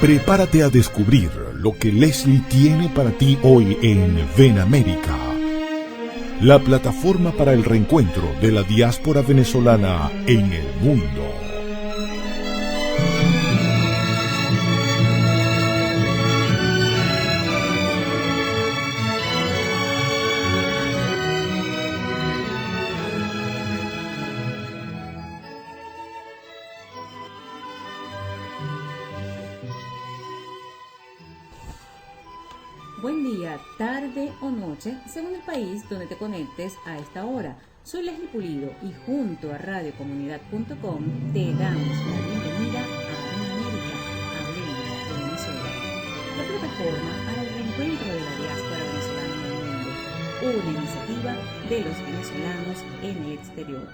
Prepárate a descubrir lo que Leslie tiene para ti hoy en Ven América, la plataforma para el reencuentro de la diáspora venezolana en el mundo. Buen día, tarde o noche, según el país donde te conectes a esta hora. Soy Leslie Pulido y junto a radiocomunidad.com te damos la bienvenida a Ven América, Hablemos de Venezuela, la plataforma para el reencuentro de la diáspora venezolana en el mundo, una iniciativa de los venezolanos en el exterior.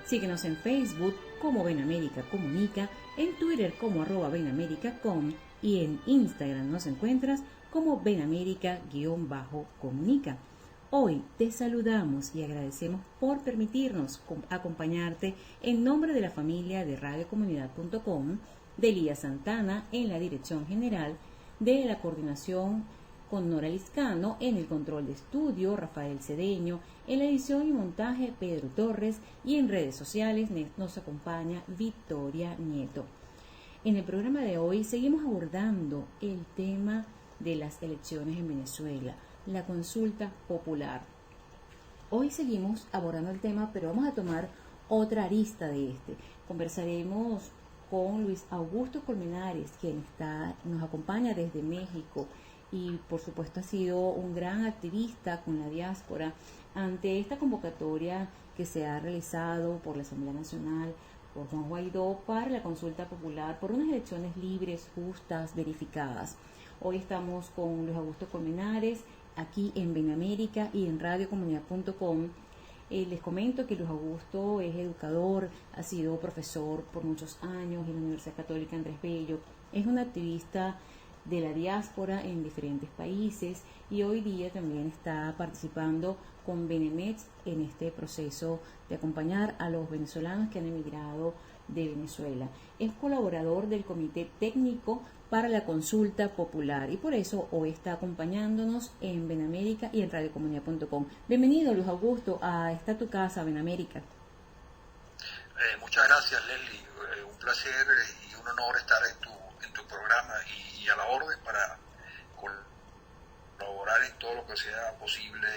Síguenos en Facebook como Ven América Comunica, en Twitter como @BenAmericaCom y en Instagram nos encuentras como Ven América-Comunica. Hoy te saludamos y agradecemos por permitirnos acompañarte en nombre de la familia de radiocomunidad.com, de Elías Santana en la dirección general, de la coordinación con Nora Liscano, en el control de estudio Rafael Cedeño, en la edición y montaje Pedro Torres y en redes sociales nos acompaña Victoria Nieto. En el programa de hoy seguimos abordando el tema de las elecciones en Venezuela, la consulta popular. Hoy seguimos abordando el tema, pero vamos a tomar otra arista de este. Conversaremos con Luis Augusto Colmenares, quien nos acompaña desde México y por supuesto ha sido un gran activista con la diáspora ante esta convocatoria que se ha realizado por la Asamblea Nacional, por Juan Guaidó, para la consulta popular por unas elecciones libres, justas, verificadas. Hoy estamos con Luis Augusto Colmenares, aquí en Ven América y en radiocomunidad.com. Les comento que Luis Augusto es educador, ha sido profesor por muchos años en la Universidad Católica Andrés Bello, es un activista de la diáspora en diferentes países y hoy día también está participando con Benemets en este proceso de acompañar a los venezolanos que han emigrado de Venezuela. Es colaborador del Comité Técnico para la Consulta Popular y por eso hoy está acompañándonos en Ven América y en radiocomunidad.com. Bienvenido, Luis Augusto, a esta tu casa, Ven América. Muchas gracias, Leslie. Un placer y un honor estar en tu programa y a la orden para colaborar en todo lo que sea posible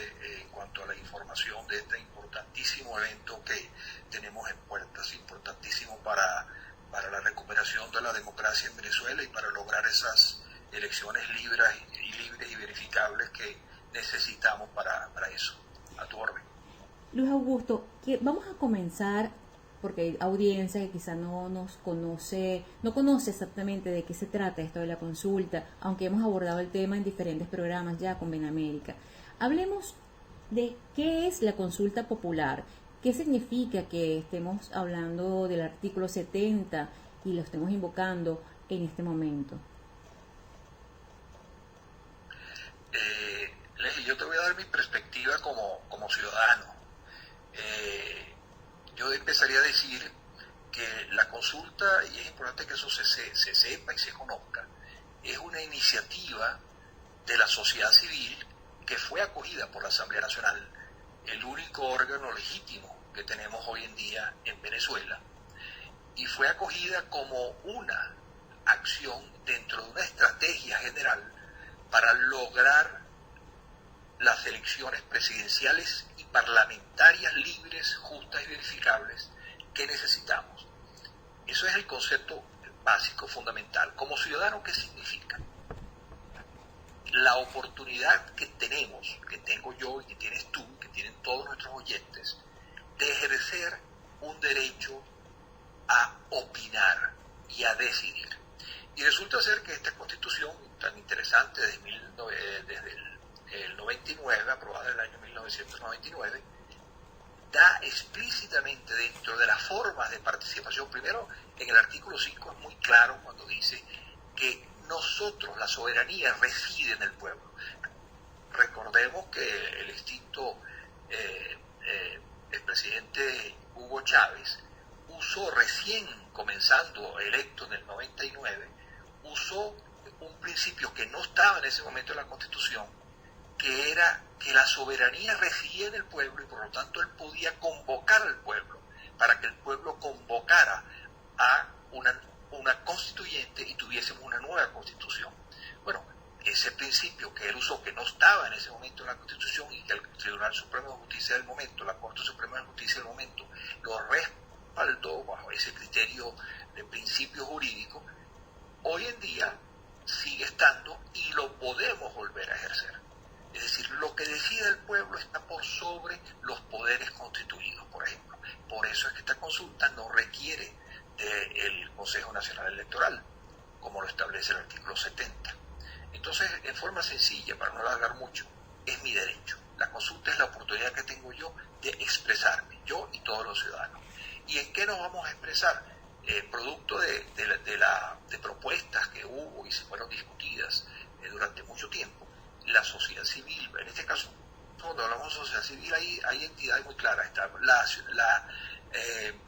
en cuanto a la información de este importantísimo evento que tenemos en puertas, importantísimo para la recuperación de la democracia en Venezuela y para lograr esas elecciones libres y verificables que necesitamos para eso. A tu orden. Luis Augusto, vamos a comenzar, porque hay audiencia que quizá no conoce exactamente de qué se trata esto de la consulta, aunque hemos abordado el tema en diferentes programas ya con Ven América. Hablemos de qué es la consulta popular. ¿Qué significa que estemos hablando del artículo 70 y lo estemos invocando en este momento? Leslie, yo te voy a dar mi perspectiva como ciudadano. Yo empezaría a decir que la consulta, y es importante que eso se sepa y se conozca, es una iniciativa de la sociedad civil que fue acogida por la Asamblea Nacional, el único órgano legítimo que tenemos hoy en día en Venezuela, y fue acogida como una acción dentro de una estrategia general para lograr las elecciones presidenciales y parlamentarias libres, justas y verificables que necesitamos. Eso es el concepto básico, fundamental. Como ciudadano, ¿qué significa? La oportunidad que tenemos, que tengo yo y que tienes tú, que tienen todos nuestros oyentes, de ejercer un derecho a opinar y a decidir. Y resulta ser que esta constitución tan interesante desde el 99, aprobada en el año 1999, da explícitamente dentro de las formas de participación. Primero, en el artículo 5 es muy claro cuando dice que nosotros, la soberanía, reside en el pueblo. Recordemos que el extinto el presidente Hugo Chávez usó, recién comenzando electo en el 99, usó un principio que no estaba en ese momento en la Constitución, que era que la soberanía residía en el pueblo y por lo tanto él podía convocar al pueblo para que el pueblo convocara a una constituyente y tuviésemos una nueva constitución. Bueno, ese principio que él usó, que no estaba en ese momento en la Constitución y que el Tribunal Supremo de Justicia del momento, la Corte Suprema de Justicia del momento, lo respaldó bajo ese criterio de principio jurídico, hoy en día sigue estando y lo podemos volver a ejercer. Es decir, lo que decida el pueblo está por sobre los poderes constituidos, por ejemplo. Por eso es que esta consulta no requiere del Consejo Nacional Electoral, como lo establece el artículo 70. Entonces, en forma sencilla, para no alargar mucho, es mi derecho. La consulta es la oportunidad que tengo yo de expresarme, yo y todos los ciudadanos. ¿Y en qué nos vamos a expresar? Producto de propuestas que hubo y se fueron discutidas durante mucho tiempo, la sociedad civil, en este caso, cuando hablamos de sociedad civil hay entidades muy claras. Está la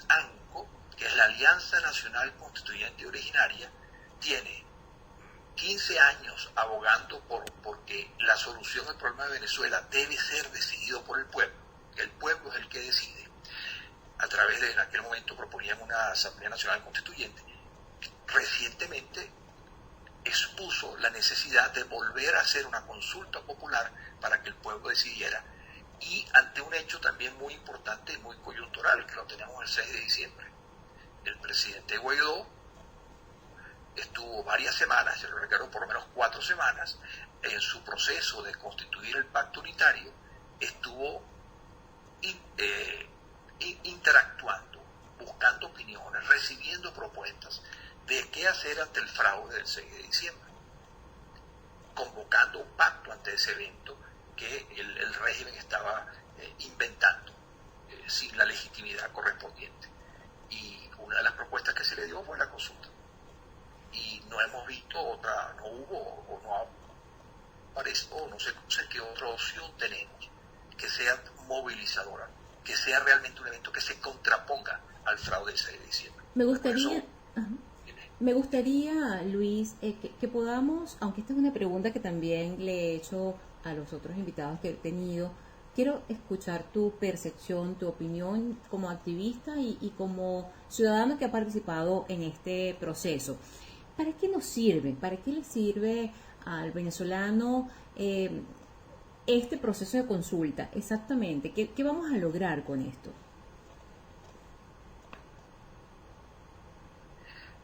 ANCO, que es la Alianza Nacional Constituyente Originaria, tiene 15 años abogando porque la solución al problema de Venezuela debe ser decidido por el pueblo, que el pueblo es el que decide. A través de, en aquel momento proponían una Asamblea Nacional Constituyente. Recientemente expuso la necesidad de volver a hacer una consulta popular para que el pueblo decidiera, y ante un hecho también muy importante y muy coyuntural, que lo tenemos el 6 de diciembre. El presidente Guaidó estuvo varias semanas, se lo recuerdo por lo menos 4 semanas, en su proceso de constituir el pacto unitario, estuvo interactuando, buscando opiniones, recibiendo propuestas de qué hacer ante el fraude del 6 de diciembre, convocando un pacto ante ese evento que el régimen estaba inventando sin la legitimidad correspondiente. Y una de las propuestas que se le dio fue la consulta. Y no hemos visto otra, no hubo o no apareció, o no sé qué otra opción tenemos que sea movilizadora, que sea realmente un evento que se contraponga al fraude del 6 de diciembre. Me gustaría, Luis, que podamos, aunque esta es una pregunta que también le he hecho a los otros invitados que he tenido, quiero escuchar tu percepción, tu opinión como activista y como ciudadano que ha participado en este proceso. ¿Para qué nos sirve? ¿Para qué le sirve al venezolano este proceso de consulta? Exactamente, ¿qué vamos a lograr con esto?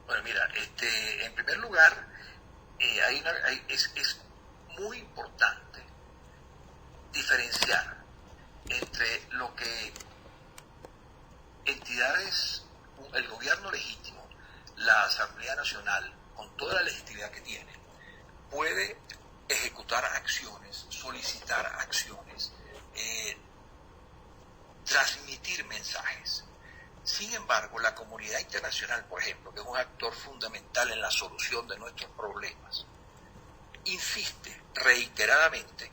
Bueno, mira, en primer lugar, es muy importante diferenciar entre lo que entidades, el gobierno legítimo, la Asamblea Nacional, con toda la legitimidad que tiene, puede ejecutar acciones, solicitar acciones, transmitir mensajes. Sin embargo, la comunidad internacional, por ejemplo, que es un actor fundamental en la solución de nuestros problemas, insiste reiteradamente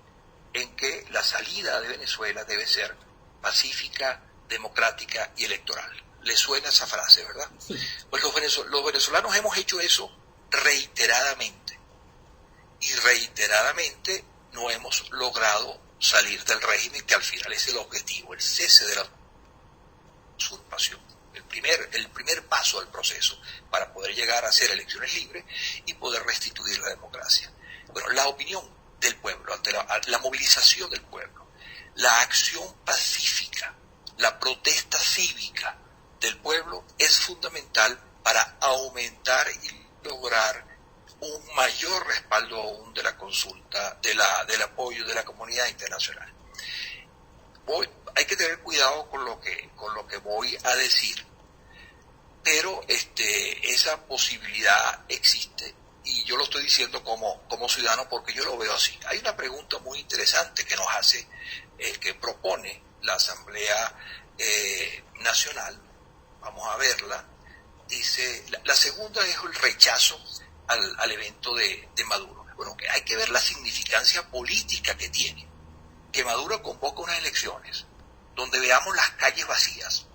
en que la salida de Venezuela debe ser pacífica, democrática y electoral. ¿Le suena esa frase, verdad? Sí. Pues los venezolanos hemos hecho eso reiteradamente. Y reiteradamente no hemos logrado salir del régimen, que al final es el objetivo, el cese de la usurpación, el primer paso del proceso para poder llegar a hacer elecciones libres y poder restituir la democracia. Bueno, la opinión del pueblo, ante la movilización del pueblo, la acción pacífica, la protesta cívica del pueblo es fundamental para aumentar y lograr un mayor respaldo aún de la consulta, del apoyo de la comunidad internacional. Hay que tener cuidado con lo que voy a decir, pero esa posibilidad existe y yo lo estoy diciendo como ciudadano porque yo lo veo así. Hay una pregunta muy interesante que nos hace, que propone la Asamblea Nacional, vamos a verla. Dice, la segunda es el rechazo al evento de Maduro. Bueno, que hay que ver la significancia política que tiene. Que Maduro convoca unas elecciones donde veamos las calles vacías,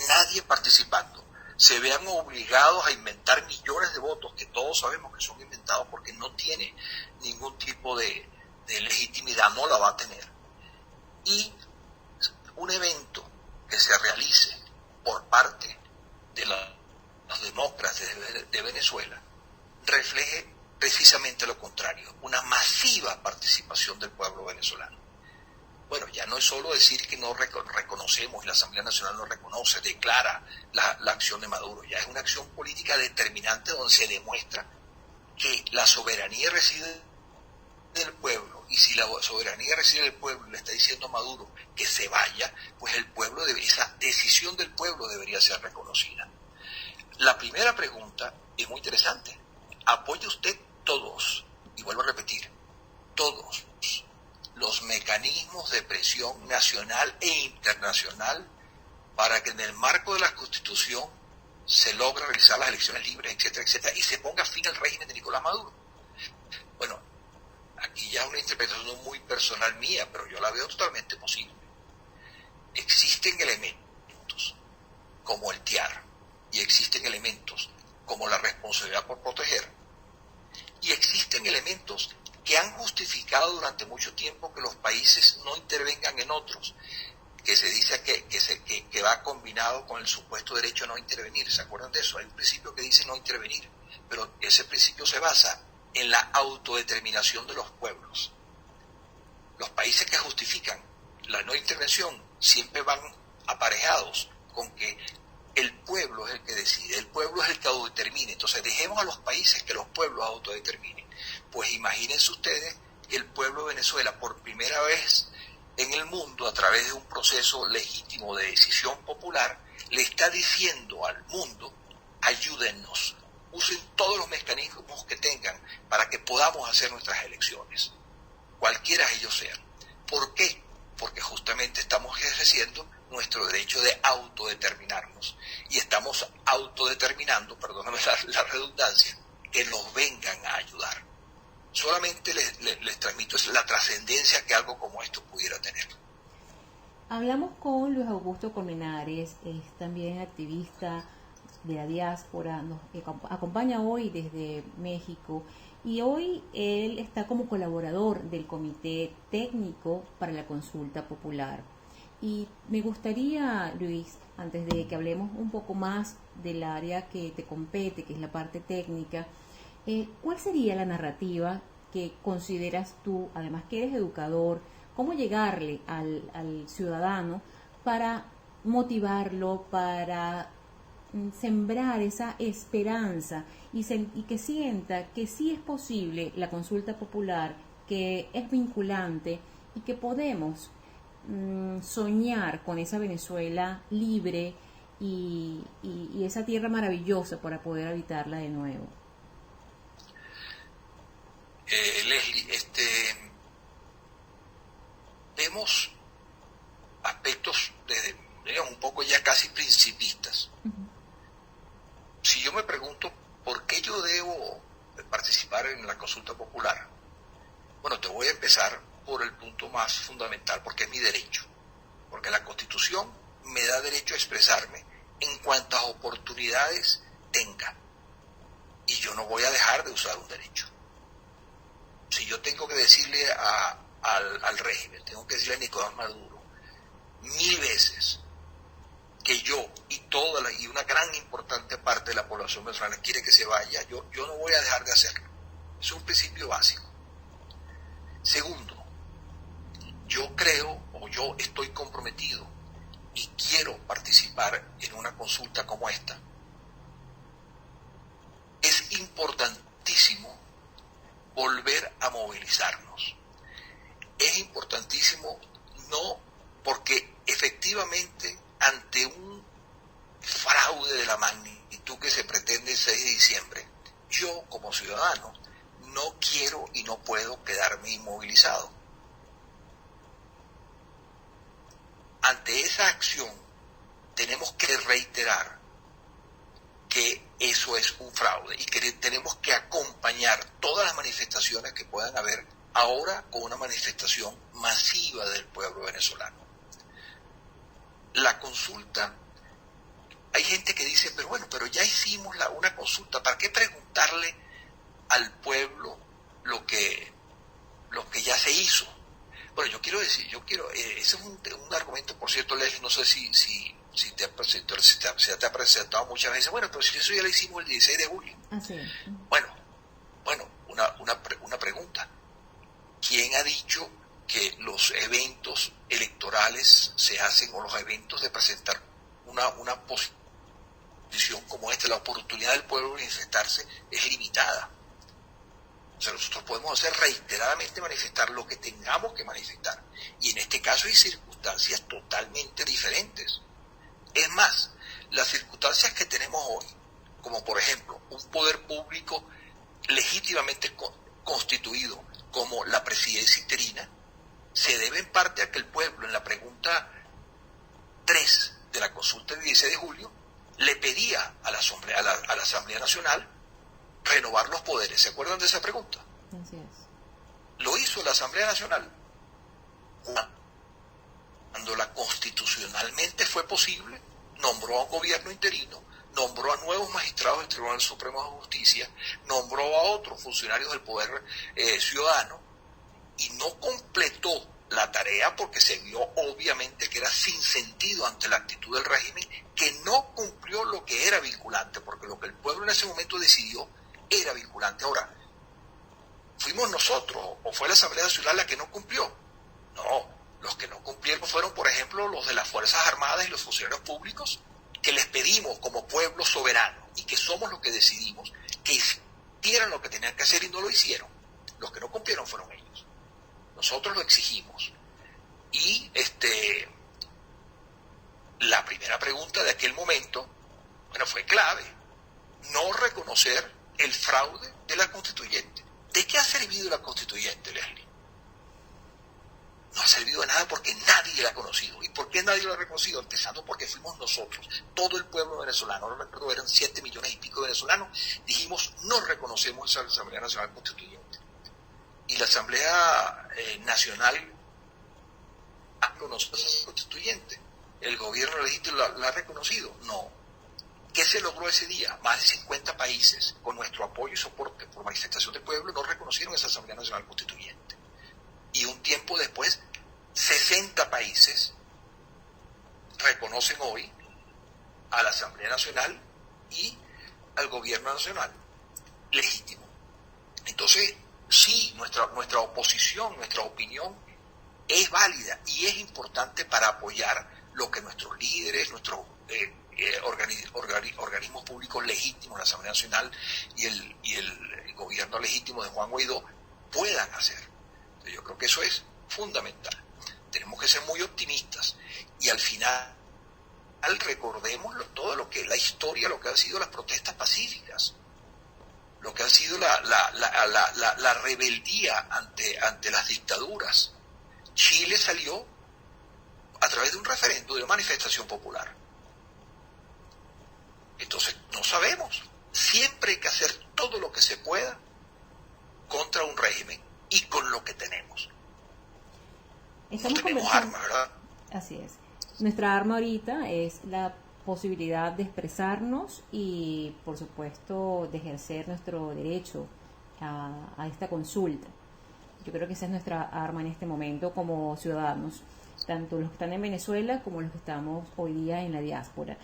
nadie participando, se vean obligados a inventar millones de votos, que todos sabemos que son inventados porque no tiene ningún tipo de legitimidad, no la va a tener. Y un evento que se realice por parte de los demócratas de Venezuela refleje precisamente lo contrario, una masiva participación del pueblo venezolano. Bueno, ya no es solo decir que no reconocemos y la Asamblea Nacional no reconoce, declara la acción de Maduro, ya es una acción política determinante donde se demuestra que la soberanía reside del pueblo, y si la soberanía reside del pueblo y le está diciendo a Maduro que se vaya, pues esa decisión del pueblo debería ser reconocida. La primera pregunta es muy interesante. ¿Apoya usted todos, y vuelvo a repetir, todos los mecanismos de presión nacional e internacional para que en el marco de la Constitución se logre realizar las elecciones libres, etcétera, etcétera, y se ponga fin al régimen de Nicolás Maduro? Bueno, aquí ya es una interpretación muy personal mía, pero yo la veo totalmente posible. Existen elementos como el TIAR, y existen elementos como la responsabilidad por proteger, y existen elementos que han justificado durante mucho tiempo que los países no intervengan en otros, que se dice que va combinado con el supuesto derecho a no intervenir. ¿Se acuerdan de eso? Hay un principio que dice no intervenir, pero ese principio se basa en la autodeterminación de los pueblos. Los países que justifican la no intervención siempre van aparejados con que el pueblo es el que decide, el pueblo es el que autodetermina. Entonces dejemos a los países que los pueblos autodeterminen. Pues imagínense ustedes que el pueblo de Venezuela, por primera vez en el mundo, a través de un proceso legítimo de decisión popular, le está diciendo al mundo: ayúdennos, usen todos los mecanismos que tengan para que podamos hacer nuestras elecciones, cualquiera ellos sean. ¿Por qué? Porque justamente estamos ejerciendo nuestro derecho de autodeterminarnos, y estamos autodeterminando, perdóname la redundancia, que nos vengan a ayudar. Solamente les transmito la trascendencia que algo como esto pudiera tener. Hablamos con Luis Augusto Colmenares, es también activista de la diáspora, nos acompaña hoy desde México, y hoy él está como colaborador del Comité Técnico para la Consulta Popular. Y me gustaría, Luis, antes de que hablemos un poco más del área que te compete, que es la parte técnica, ¿cuál sería la narrativa que consideras tú, además que eres educador, cómo llegarle al ciudadano para motivarlo, para sembrar esa esperanza y que sienta que sí es posible la consulta popular, que es vinculante y que podemos soñar con esa Venezuela libre y esa tierra maravillosa para poder habitarla de nuevo? Leslie, vemos aspectos digamos, un poco ya casi principistas. Uh-huh. Si yo me pregunto por qué yo debo participar en la consulta popular, bueno, te voy a empezar por el punto más fundamental, porque es mi derecho, porque la Constitución me da derecho a expresarme en cuantas oportunidades tenga, y yo no voy a dejar de usar un derecho. Si yo tengo que decirle al régimen, tengo que decirle a Nicolás Maduro 1000 veces que yo y una gran importante parte de la población venezolana quiere que se vaya, yo no voy a dejar de hacerlo. Es un principio básico. Segundo, yo estoy comprometido y quiero participar en una consulta como esta. Es importantísimo volver a movilizarnos. Es importantísimo, no porque efectivamente ante un fraude de la magnitud que se pretende el 6 de diciembre, yo como ciudadano no quiero y no puedo quedarme inmovilizado. Ante esa acción tenemos que reiterar que eso es un fraude y que tenemos que acompañar todas las manifestaciones que puedan haber ahora con una manifestación masiva del pueblo venezolano. La consulta, hay gente que dice, pero bueno, pero ya hicimos una consulta, ¿para qué preguntarle al pueblo lo que ya se hizo? Bueno, ese es un argumento, por cierto, Leslie, no sé si te ha presentado muchas veces. Bueno, pero si eso ya lo hicimos el 16 de julio. Así es. Bueno, una pregunta. ¿Quién ha dicho que los eventos electorales se hacen, o los eventos de presentar una posición como esta, la oportunidad del pueblo de manifestarse es limitada? O sea, nosotros podemos hacer reiteradamente manifestar lo que tengamos que manifestar. Y en este caso hay circunstancias totalmente diferentes. Es más, las circunstancias que tenemos hoy, como por ejemplo un poder público legítimamente constituido como la presidencia interina, se debe en parte a que el pueblo, en la pregunta 3 de la consulta del 16 de julio, le pedía a la Asamblea Nacional renovar los poderes. ¿Se acuerdan de esa pregunta? Así es. Lo hizo la Asamblea Nacional cuando constitucionalmente fue posible, nombró a un gobierno interino, nombró a nuevos magistrados del Tribunal Supremo de Justicia, nombró a otros funcionarios del Poder Ciudadano, y no completó la tarea porque se vio obviamente que era sin sentido ante la actitud del régimen, que no cumplió lo que era vinculante, porque lo que el pueblo en ese momento decidió era vinculante. Ahora, ¿fuimos nosotros o fue la Asamblea Nacional la que no cumplió? No, los que no cumplieron fueron, por ejemplo, los de las Fuerzas Armadas y los funcionarios públicos, que les pedimos como pueblo soberano, y que somos los que decidimos, que hicieran lo que tenían que hacer y no lo hicieron. Los que no cumplieron fueron ellos. Nosotros lo exigimos. Y la primera pregunta de aquel momento, bueno, fue clave. No reconocer el fraude de la constituyente. ¿De qué ha servido la constituyente, Leslie? No ha servido de nada porque nadie la ha conocido. ¿Y por qué nadie la ha reconocido? Empezando porque fuimos nosotros, todo el pueblo venezolano, no recuerdo, eran 7 millones y pico de venezolanos, dijimos, no reconocemos esa Asamblea Nacional Constituyente. Y la Asamblea Nacional ha reconocido esa constituyente. ¿El gobierno legítimo la ha reconocido? No. ¿Qué se logró ese día? Más de 50 países, con nuestro apoyo y soporte por manifestación del pueblo, no reconocieron esa Asamblea Nacional Constituyente. Y un tiempo después, 60 países reconocen hoy a la Asamblea Nacional y al gobierno nacional legítimo. Entonces, sí, nuestra oposición, nuestra opinión es válida y es importante para apoyar lo que nuestros líderes, nuestros organismos públicos legítimos, la Asamblea Nacional y el gobierno legítimo de Juan Guaidó puedan hacer. Yo creo que eso es fundamental. Tenemos que ser muy optimistas y al final recordemos todo lo que la historia, lo que han sido las protestas pacíficas, lo que ha sido la rebeldía ante las dictaduras. Chile salió a través de un referendo, de una manifestación popular. Entonces, no sabemos. Siempre hay que hacer todo lo que se pueda contra un régimen y con lo que tenemos. No tenemos armas, ¿verdad? Así es. Nuestra arma ahorita es la posibilidad de expresarnos y, por supuesto, de ejercer nuestro derecho a esta consulta. Yo creo que esa es nuestra arma en este momento como ciudadanos, tanto los que están en Venezuela como los que estamos hoy día en la diáspora.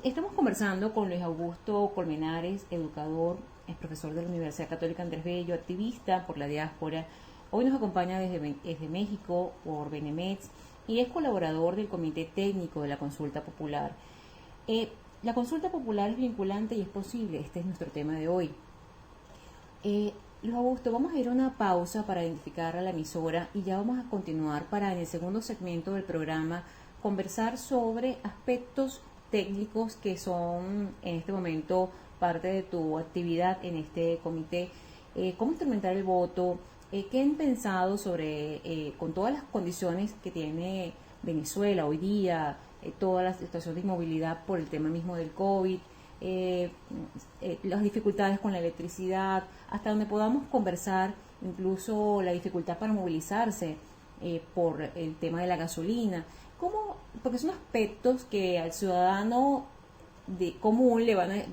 Estamos conversando con Luis Augusto Colmenares, educador, es profesor de la Universidad Católica Andrés Bello, activista por la diáspora. Hoy nos acompaña desde México por Benemets y es colaborador del Comité Técnico de la Consulta Popular. La consulta popular es vinculante y es posible, este es nuestro tema de hoy. Luis Augusto, vamos a ir a una pausa para identificar a la emisora y ya vamos a continuar para en el segundo segmento del programa conversar sobre aspectos técnicos que son en este momento parte de tu actividad en este comité, cómo instrumentar el voto, qué han pensado sobre, con todas las condiciones que tiene Venezuela hoy día, toda la situación de inmovilidad por el tema mismo del COVID, las dificultades con la electricidad, hasta donde podamos conversar, incluso la dificultad para movilizarse por el tema de la gasolina, porque son aspectos que al ciudadano de común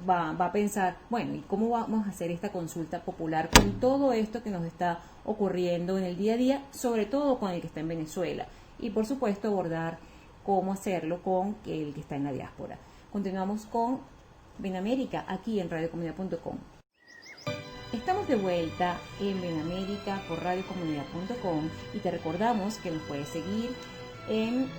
va a pensar, bueno, ¿y cómo vamos a hacer esta consulta popular con todo esto que nos está ocurriendo en el día a día, sobre todo con el que está en Venezuela? Y por supuesto abordar cómo hacerlo con el que está en la diáspora. Continuamos con Benamérica aquí en radiocomunidad.com. Estamos de vuelta en Benamérica por radiocomunidad.com y te recordamos que nos puedes seguir en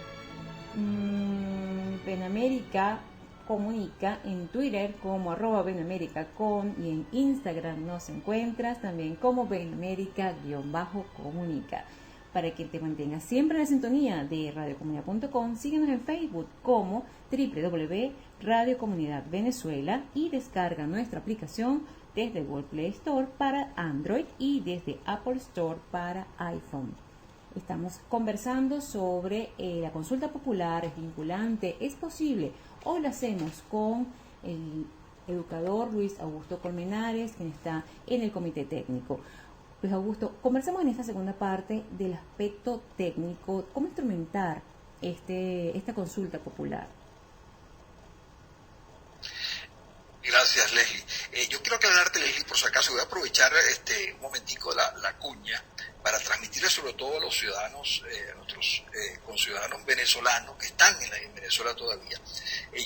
Benamérica Comunica en Twitter como @benamerica.com y en Instagram nos encuentras también como benamerica_comunica. Para que te mantengas siempre en la sintonía de radiocomunidad.com, síguenos en Facebook como www.radiocomunidad Venezuela y descarga nuestra aplicación desde Google Play Store para Android y desde Apple Store para iPhone. Estamos conversando sobre la consulta popular, es vinculante, es posible. Hoy lo hacemos con el educador Luis Augusto Colmenares, quien está en el comité técnico. Luis Augusto, conversamos en esta segunda parte del aspecto técnico, cómo instrumentar esta consulta popular. Gracias, Leslie. Yo quiero aclararte, Leslie, por si acaso, voy a aprovechar un momentico la cuña para transmitirle sobre todo a los ciudadanos, a nuestros conciudadanos venezolanos que están en Venezuela todavía.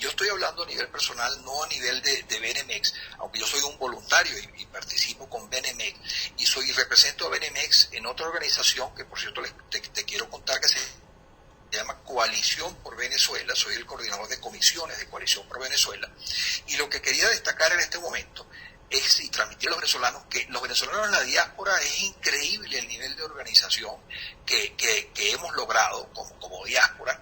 Yo estoy hablando a nivel personal, no a nivel de Benemex, aunque yo soy un voluntario y participo con Benemex y represento a Benemex en otra organización que, por cierto, te quiero contar que se llama Coalición por Venezuela. Soy el coordinador de comisiones de Coalición por Venezuela, y lo que quería destacar en este momento es y transmitir a los venezolanos que los venezolanos en la diáspora es increíble el nivel de organización que hemos logrado como diáspora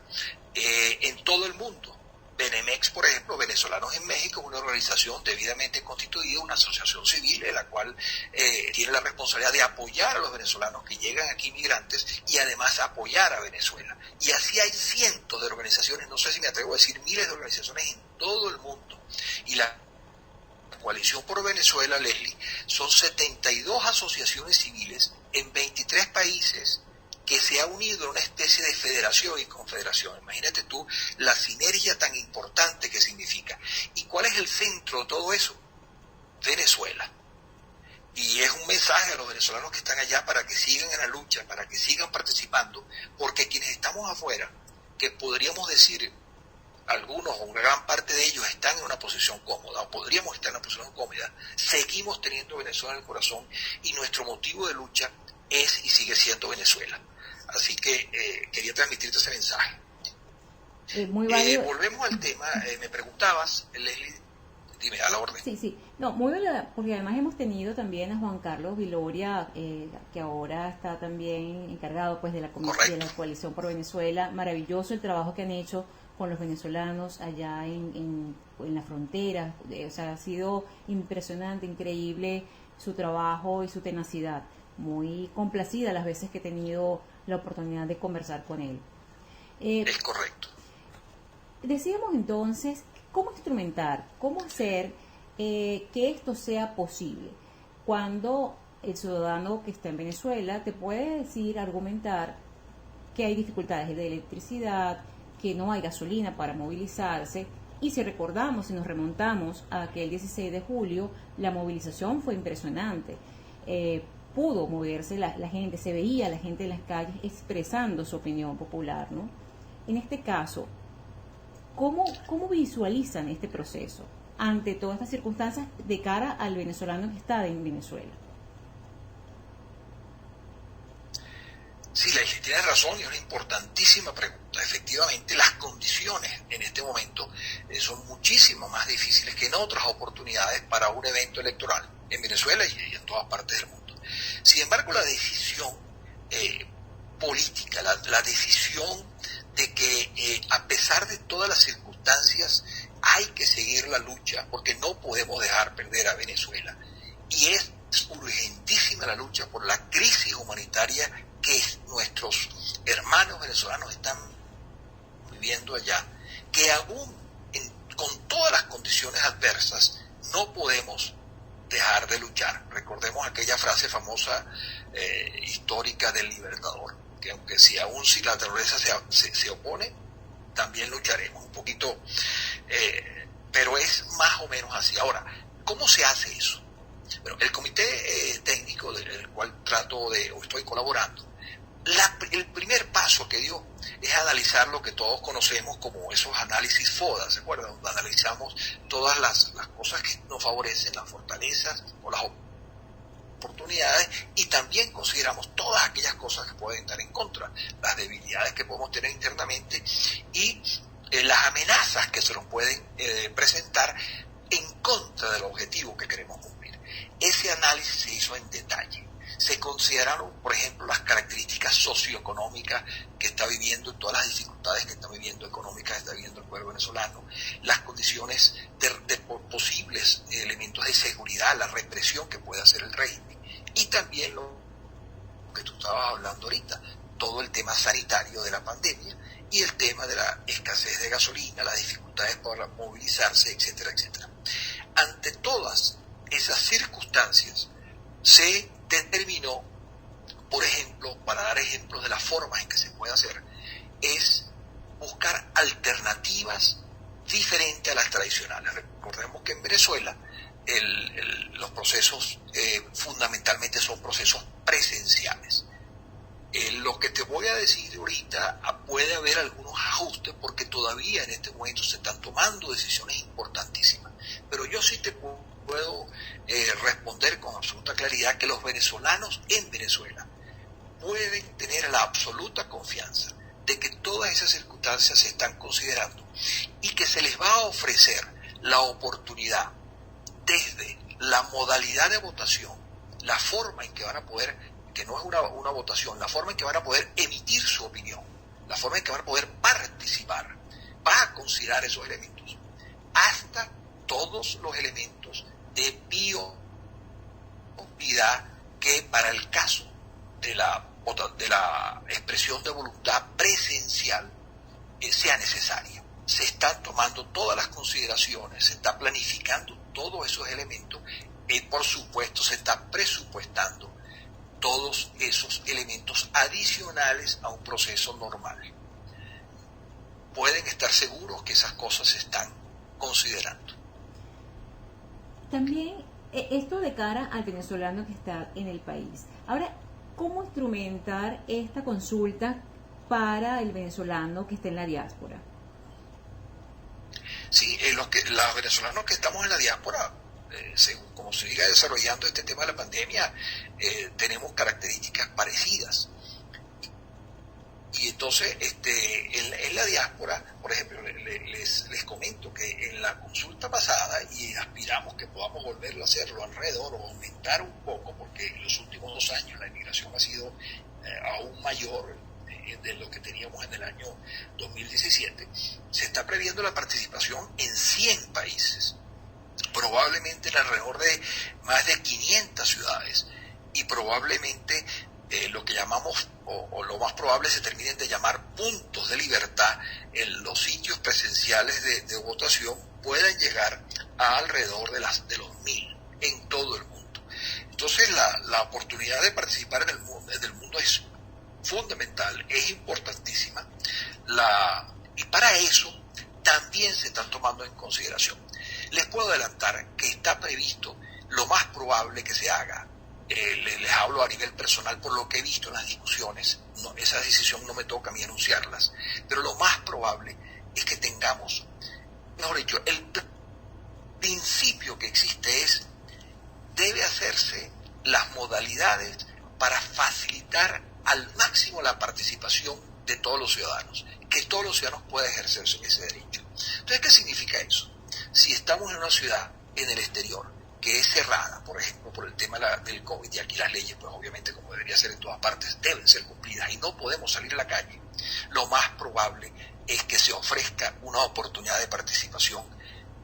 en todo el mundo. Benemex, por ejemplo, Venezolanos en México, es una organización debidamente constituida, una asociación civil en la cual tiene la responsabilidad de apoyar a los venezolanos que llegan aquí migrantes y además apoyar a Venezuela. Y así hay cientos de organizaciones, no sé si me atrevo a decir miles de organizaciones en todo el mundo. Y la Coalición por Venezuela, Leslie, son 72 asociaciones civiles en 23 países que se ha unido en una especie de federación y confederación. Imagínate tú la sinergia tan importante que significa. ¿Y cuál es el centro de todo eso? Venezuela. Y es un mensaje a los venezolanos que están allá para que sigan en la lucha, para que sigan participando, porque quienes estamos afuera, que podríamos decir, algunos o una gran parte de ellos están en una posición cómoda, o podríamos estar en una posición cómoda, seguimos teniendo Venezuela en el corazón y nuestro motivo de lucha es y sigue siendo Venezuela. Así que quería transmitirte ese mensaje. Muy válido. Volvemos al tema, me preguntabas, Leslie, dime, a la orden. Sí, no, muy válido, porque además hemos tenido también a Juan Carlos Viloria, que ahora está también encargado pues de la Coalición por Venezuela. Maravilloso el trabajo que han hecho con los venezolanos allá en la frontera, o sea, ha sido impresionante, increíble su trabajo y su tenacidad. Muy complacida las veces que he tenido la oportunidad de conversar con él. Es correcto. Decíamos entonces, ¿cómo instrumentar, cómo hacer que esto sea posible? Cuando el ciudadano que está en Venezuela te puede decir, argumentar que hay dificultades de electricidad, que no hay gasolina para movilizarse, y si recordamos, si nos remontamos a aquel 16 de julio, la movilización fue impresionante. Pudo moverse la gente, se veía a la gente en las calles expresando su opinión popular, ¿no? En este caso, ¿cómo visualizan este proceso ante todas estas circunstancias de cara al venezolano que está en Venezuela? Sí, Leslie, tienes razón, y es una importantísima pregunta. Efectivamente, las condiciones en este momento son muchísimo más difíciles que en otras oportunidades para un evento electoral en Venezuela y en todas partes del mundo. Sin embargo, la decisión política, la decisión de que a pesar de todas las circunstancias hay que seguir la lucha, porque no podemos dejar perder a Venezuela. Y es urgentísima la lucha por la crisis humanitaria que nuestros hermanos venezolanos están viviendo allá, que aún con todas las condiciones adversas no podemos dejar de luchar. Recordemos aquella frase famosa histórica del Libertador, que aunque si la naturaleza se opone, también lucharemos. Un poquito pero es más o menos así. Ahora, ¿cómo se hace eso? Bueno, el comité técnico del cual estoy colaborando, el primer paso que dio es analizar lo que todos conocemos como esos análisis FODA, ¿se acuerdan? Donde analizamos todas las cosas que nos favorecen, las fortalezas o las oportunidades, y también consideramos todas aquellas cosas que pueden estar en contra, las debilidades que podemos tener internamente y las amenazas que se nos pueden presentar en contra del objetivo que queremos cumplir. Ese análisis se hizo en detalle. Se consideraron, por ejemplo, las características socioeconómicas que está viviendo, todas las dificultades que está viviendo económicas que está viviendo el pueblo venezolano, las condiciones de posibles elementos de seguridad, la represión que puede hacer el régimen, y también lo que tú estabas hablando ahorita, todo el tema sanitario de la pandemia y el tema de la escasez de gasolina, las dificultades para movilizarse, etcétera, etcétera. Ante todas esas circunstancias se determinó, por ejemplo, para dar ejemplos de las formas en que se puede hacer, es buscar alternativas diferentes a las tradicionales. Recordemos que en Venezuela los procesos fundamentalmente son procesos presenciales. Lo que te voy a decir ahorita, puede haber algunos ajustes porque todavía en este momento se están tomando decisiones importantísimas, pero yo sí te puedo responder con absoluta claridad que los venezolanos en Venezuela pueden tener la absoluta confianza de que todas esas circunstancias se están considerando y que se les va a ofrecer la oportunidad desde la modalidad de votación, la forma en que van a poder, que no es una votación, la forma en que van a poder emitir su opinión, la forma en que van a poder participar, va a considerar esos elementos, hasta todos los elementos de biopiedad que para el caso de la expresión de voluntad presencial sea necesaria. Se están tomando todas las consideraciones, se está planificando todos esos elementos y por supuesto se está presupuestando todos esos elementos adicionales a un proceso normal. Pueden estar seguros que esas cosas se están considerando. También esto de cara al venezolano que está en el país. Ahora, ¿cómo instrumentar esta consulta para el venezolano que está en la diáspora? Sí, los venezolanos que estamos en la diáspora, como se siga desarrollando este tema de la pandemia, tenemos características parecidas. Y entonces, en la diáspora, por ejemplo, les comento que en la consulta pasada, y aspiramos que podamos volverlo a hacerlo alrededor o aumentar un poco, porque en los últimos 2 años la inmigración ha sido aún mayor de lo que teníamos en el año 2017, se está previendo la participación en 100 países, probablemente en alrededor de más de 500 ciudades, y probablemente lo que llamamos, o lo más probable se terminen de llamar puntos de libertad en los sitios presenciales de votación, puedan llegar a alrededor de los 1000 en todo el mundo. Entonces la oportunidad de participar en el mundo es fundamental, es importantísima, y para eso también se están tomando en consideración. Les puedo adelantar que está previsto lo más probable que se haga. Les hablo a nivel personal por lo que he visto en las discusiones, esa decisión no me toca a mí anunciarlas, pero lo más probable es que tengamos, mejor dicho, el principio que existe debe hacerse las modalidades para facilitar al máximo la participación de todos los ciudadanos, que todos los ciudadanos puedan ejercer ese derecho. Entonces, ¿qué significa eso? Si estamos en una ciudad en el exterior que es cerrada, por ejemplo, por el tema del COVID, y aquí las leyes, pues obviamente, como debería ser en todas partes, deben ser cumplidas y no podemos salir a la calle, lo más probable es que se ofrezca una oportunidad de participación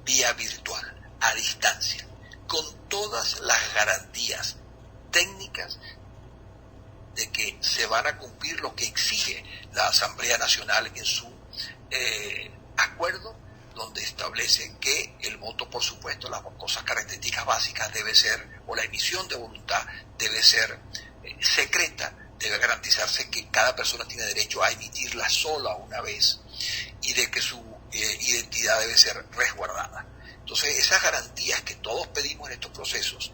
vía virtual, a distancia, con todas las garantías técnicas de que se van a cumplir lo que exige la Asamblea Nacional en su acuerdo, donde establece que el voto, por supuesto, las cosas características básicas debe ser, o la emisión de voluntad debe ser secreta, debe garantizarse que cada persona tiene derecho a emitirla sola una vez y de que su identidad debe ser resguardada. Entonces, esas garantías que todos pedimos en estos procesos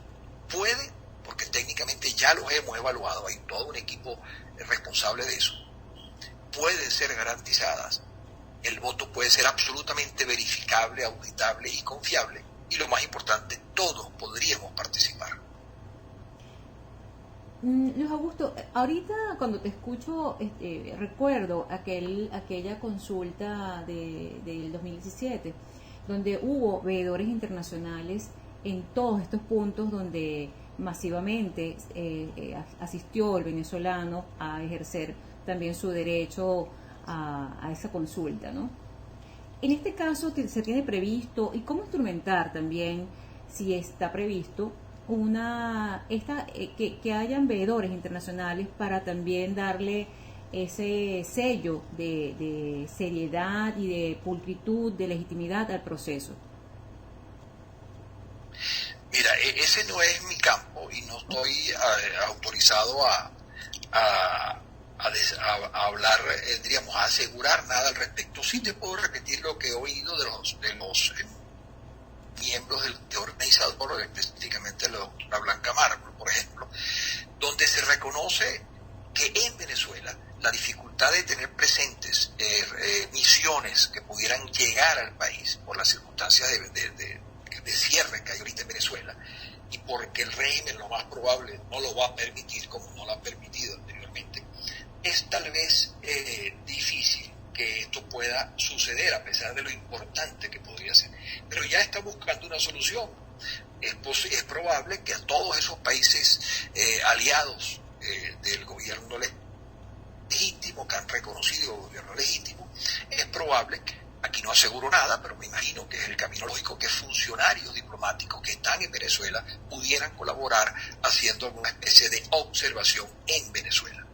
pueden, porque técnicamente ya los hemos evaluado, hay todo un equipo responsable de eso, pueden ser garantizadas. El voto puede ser absolutamente verificable, auditable y confiable. Y lo más importante, todos podríamos participar. Luis Augusto, ahorita cuando te escucho, recuerdo aquella consulta del 2017, donde hubo veedores internacionales en todos estos puntos donde masivamente asistió el venezolano a ejercer también su derecho a esa consulta, ¿no? En este caso se tiene previsto, y cómo instrumentar también, si está previsto, que hayan veedores internacionales para también darle ese sello de seriedad y de pulcritud, de legitimidad al proceso. Mira, ese no es mi campo y no estoy autorizado a hablar, diríamos, a asegurar nada al respecto. Sí te puedo repetir lo que he oído de los miembros del organizador, específicamente la doctora Blanca Mármol, por ejemplo, donde se reconoce que en Venezuela la dificultad de tener presentes misiones que pudieran llegar al país por las circunstancias de cierre que hay ahorita en Venezuela, y porque el régimen lo más probable no lo va a permitir, como no lo ha permitido anteriormente, es tal vez difícil que esto pueda suceder, a pesar de lo importante que podría ser. Pero ya está buscando una solución. Es probable que a todos esos países aliados del gobierno legítimo, que han reconocido el gobierno legítimo, es probable que, aquí no aseguro nada, pero me imagino que es el camino lógico, que funcionarios diplomáticos que están en Venezuela pudieran colaborar haciendo alguna especie de observación en Venezuela.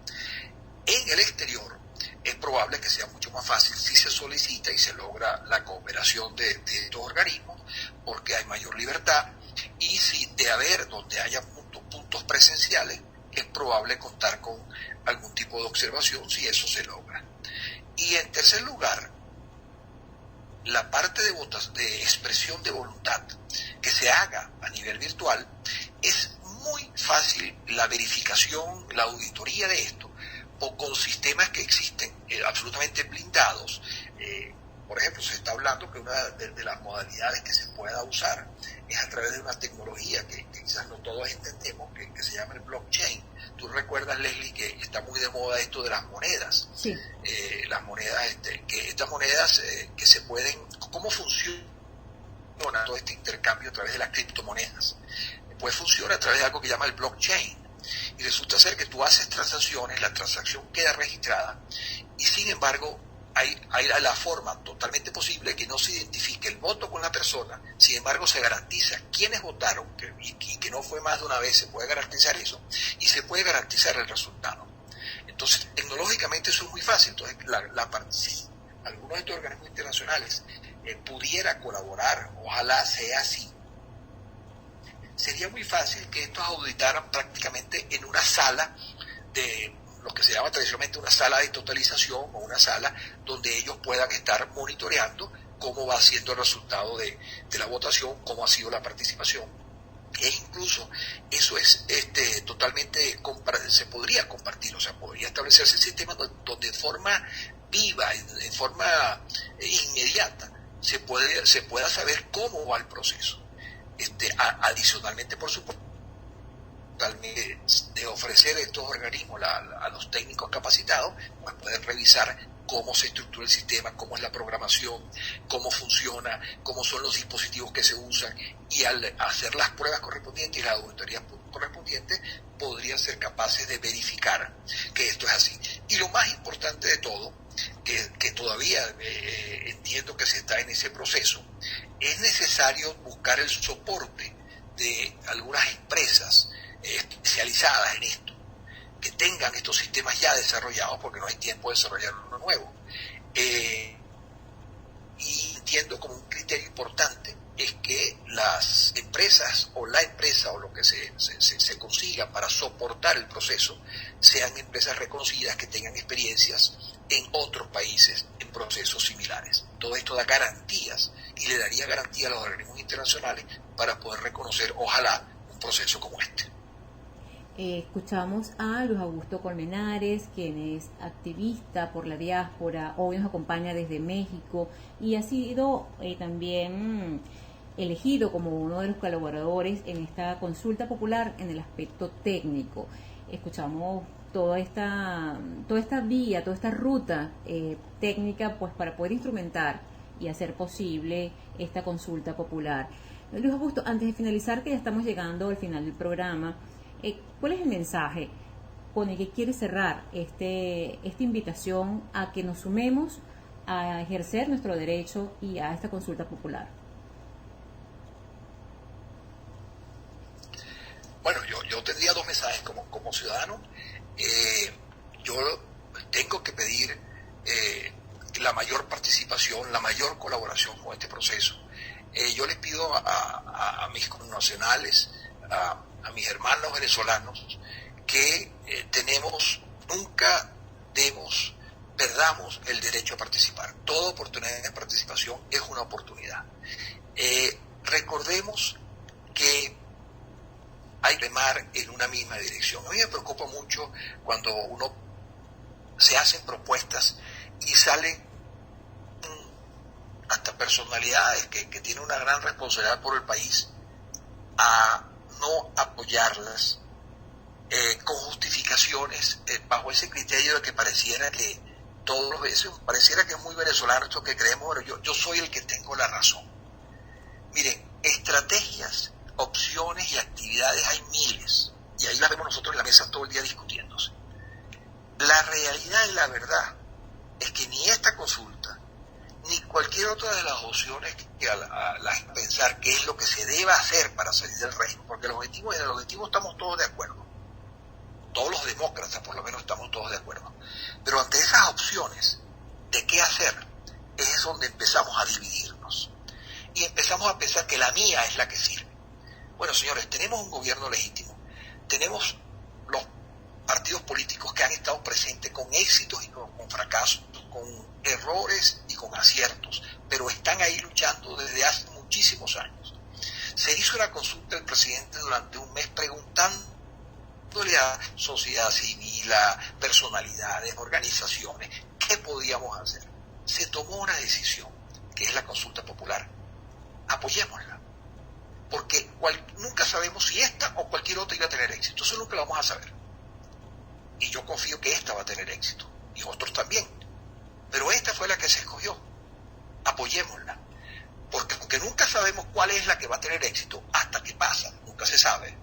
En el exterior es probable que sea mucho más fácil si se solicita y se logra la cooperación de estos organismos, porque hay mayor libertad, y si de haber donde haya puntos presenciales, es probable contar con algún tipo de observación si eso se logra. Y en tercer lugar, la parte de expresión de voluntad que se haga a nivel virtual, es muy fácil la verificación, la auditoría de esto, o con sistemas que existen absolutamente blindados. Por ejemplo, se está hablando que una de las modalidades que se pueda usar es a través de una tecnología que quizás no todos entendemos, que se llama el blockchain. Tú recuerdas, Leslie, que está muy de moda esto de las monedas. Sí. Las monedas, que estas monedas que se pueden, ¿cómo funciona todo este intercambio a través de las criptomonedas? Pues funciona a través de algo que llama el blockchain. Y resulta ser que tú haces transacciones, la transacción queda registrada, y sin embargo hay la forma totalmente posible que no se identifique el voto con la persona. Sin embargo, se garantiza quiénes votaron, y que no fue más de una vez, se puede garantizar eso, y se puede garantizar el resultado. Entonces, tecnológicamente eso es muy fácil. Entonces, si algunos de estos organismos internacionales pudiera colaborar, ojalá sea así, sería muy fácil que estos auditaran prácticamente en una sala de lo que se llama tradicionalmente una sala de totalización, o una sala donde ellos puedan estar monitoreando cómo va siendo el resultado de la votación, cómo ha sido la participación. E incluso eso es totalmente, se podría compartir, o sea, podría establecerse el sistema donde de forma viva, de forma inmediata, se pueda saber cómo va el proceso. Adicionalmente, por supuesto, de ofrecer estos organismos a los técnicos capacitados, pues pueden revisar cómo se estructura el sistema, cómo es la programación, cómo funciona, cómo son los dispositivos que se usan, y al hacer las pruebas correspondientes y las auditorías correspondientes, podrían ser capaces de verificar que esto es así. Y lo más importante de todo, que todavía entiendo que se está en ese proceso, es necesario buscar el soporte de algunas empresas especializadas en esto, que tengan estos sistemas ya desarrollados, porque no hay tiempo de desarrollar uno nuevo. Y entiendo como un criterio importante es que las empresas, o la empresa, o lo que se consiga para soportar el proceso, sean empresas reconocidas que tengan experiencias en otros países en procesos similares. Todo esto da garantías, y y le daría garantía a los organismos internacionales para poder reconocer, ojalá, un proceso como este. Escuchamos a Luis Augusto Colmenares, quien es activista por la diáspora, hoy nos acompaña desde México y ha sido también elegido como uno de los colaboradores en esta consulta popular en el aspecto técnico. Escuchamos toda esta vía, toda esta ruta técnica, pues para poder instrumentar y hacer posible esta consulta popular. Luis Augusto, antes de finalizar, que ya estamos llegando al final del programa, ¿cuál es el mensaje con el que quiere cerrar esta invitación a que nos sumemos a ejercer nuestro derecho y a esta consulta popular? Bueno, yo tendría dos mensajes como ciudadano. Yo tengo que pedir la mayor participación, la mayor colaboración con este proceso. Yo les pido a mis connacionales, a mis hermanos venezolanos, que nunca perdamos el derecho a participar. Toda oportunidad de participación es una oportunidad. Recordemos que hay que remar en una misma dirección. A mí me preocupa mucho cuando uno se hacen propuestas y salen hasta personalidades que tienen una gran responsabilidad por el país a no apoyarlas con justificaciones bajo ese criterio de que pareciera que todos los veces, pareciera que es muy venezolano esto que creemos, bueno, yo soy el que tengo la razón. Miren, estrategias, opciones y actividades hay miles, y ahí las vemos nosotros en la mesa todo el día discutiéndose. La realidad y la verdad es que ni esta consulta, ni cualquier otra de las opciones que a pensar qué es lo que se debe hacer para salir del régimen, porque en el objetivo estamos todos de acuerdo. Todos los demócratas, por lo menos, estamos todos de acuerdo. Pero ante esas opciones de qué hacer, es donde empezamos a dividirnos. Y empezamos a pensar que la mía es la que sirve. Bueno, señores, tenemos un gobierno legítimo. Tenemos los partidos políticos que han estado presentes con éxitos y con fracasos, con errores y con aciertos, pero están ahí luchando desde hace muchísimos años. Se hizo una consulta del presidente durante un mes preguntándole a sociedad civil, a personalidades, organizaciones, ¿qué podíamos hacer? Se tomó una decisión, que es la consulta popular. Apoyémosla, porque nunca sabemos si esta o cualquier otra iba a tener éxito. Eso nunca lo vamos a saber. Y yo confío que esta va a tener éxito, y otros también. Pero esta fue la que se escogió. Apoyémosla. Porque aunque nunca sabemos cuál es la que va a tener éxito, hasta que pasa, nunca se sabe.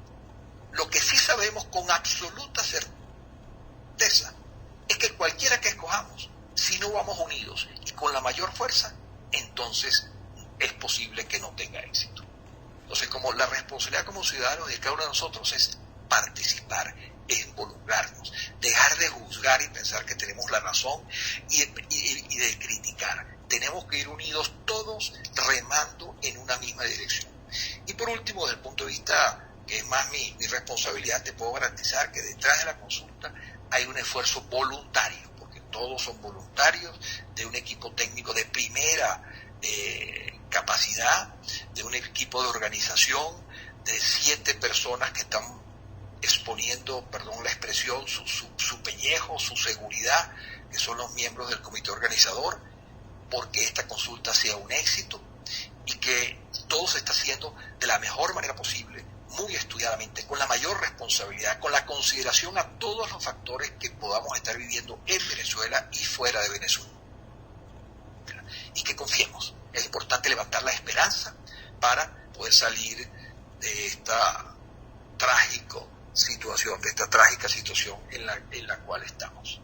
Lo que sí sabemos con absoluta certeza es que cualquiera que escojamos, si no vamos unidos y con la mayor fuerza, entonces es posible que no tenga éxito. Entonces, como la responsabilidad como ciudadanos de cada uno de nosotros es participar, es involucrarnos, dejar de juzgar y pensar que tenemos la razón y de criticar. Tenemos que ir unidos todos remando en una misma dirección. Y por último, desde el punto de vista que es más mi responsabilidad, te puedo garantizar que detrás de la consulta hay un esfuerzo voluntario, porque todos son voluntarios, de un equipo técnico de primera capacidad, de un equipo de organización, de 7 personas que están exponiendo, perdón la expresión, su pellejo, su seguridad, que son los miembros del comité organizador, porque esta consulta sea un éxito y que todo se está haciendo de la mejor manera posible, muy estudiadamente, con la mayor responsabilidad, con la consideración a todos los factores que podamos estar viviendo en Venezuela y fuera de Venezuela. Y que confiemos. Es importante levantar la esperanza para poder salir de esta trágica situación en la cual estamos.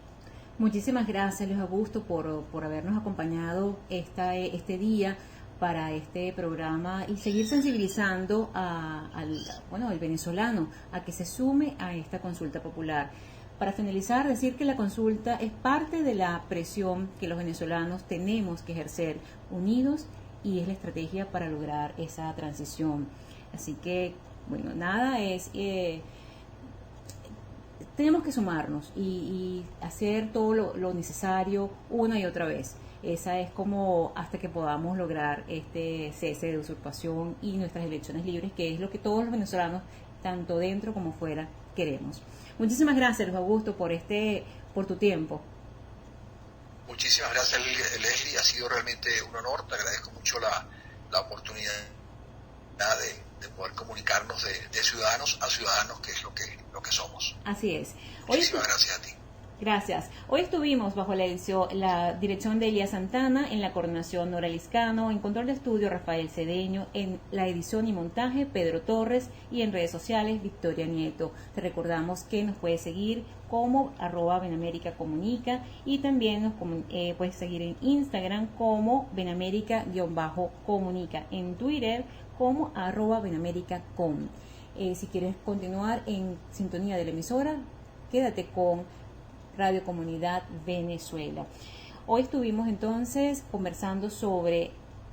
Muchísimas gracias, Luis Augusto, por habernos acompañado este día para este programa y seguir sensibilizando al venezolano a que se sume a esta consulta popular. Para finalizar, decir que la consulta es parte de la presión que los venezolanos tenemos que ejercer unidos y es la estrategia para lograr esa transición. Así que, bueno, tenemos que sumarnos y hacer todo lo necesario una y otra vez. Esa es como hasta que podamos lograr este cese de usurpación y nuestras elecciones libres, que es lo que todos los venezolanos, tanto dentro como fuera, queremos. Muchísimas gracias, Luis Augusto, por tu tiempo. Muchísimas gracias, Leslie. Ha sido realmente un honor. Te agradezco mucho la oportunidad de poder comunicarnos de ciudadanos a ciudadanos, que es lo que somos. Así es. Muchísimas gracias a ti. Gracias. Hoy estuvimos bajo la dirección de Elías Santana, en la coordinación Nora Liscano, en control de estudio Rafael Cedeño, en la edición y montaje Pedro Torres y en redes sociales Victoria Nieto. Te recordamos que nos puedes seguir como @benamericacomunica y también nos puedes seguir en Instagram como benamerica-comunica, en Twitter como @benamericacom. Si quieres continuar en sintonía de la emisora, quédate con Radio Comunidad Venezuela. Hoy estuvimos entonces conversando sobre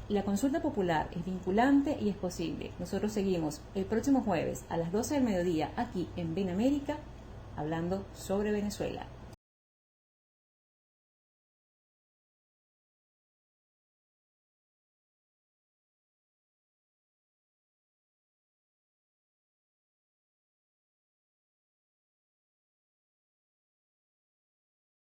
la consulta popular, es vinculante y es posible. Nosotros seguimos el próximo jueves a las 12 del mediodía aquí en Benamérica hablando sobre Venezuela.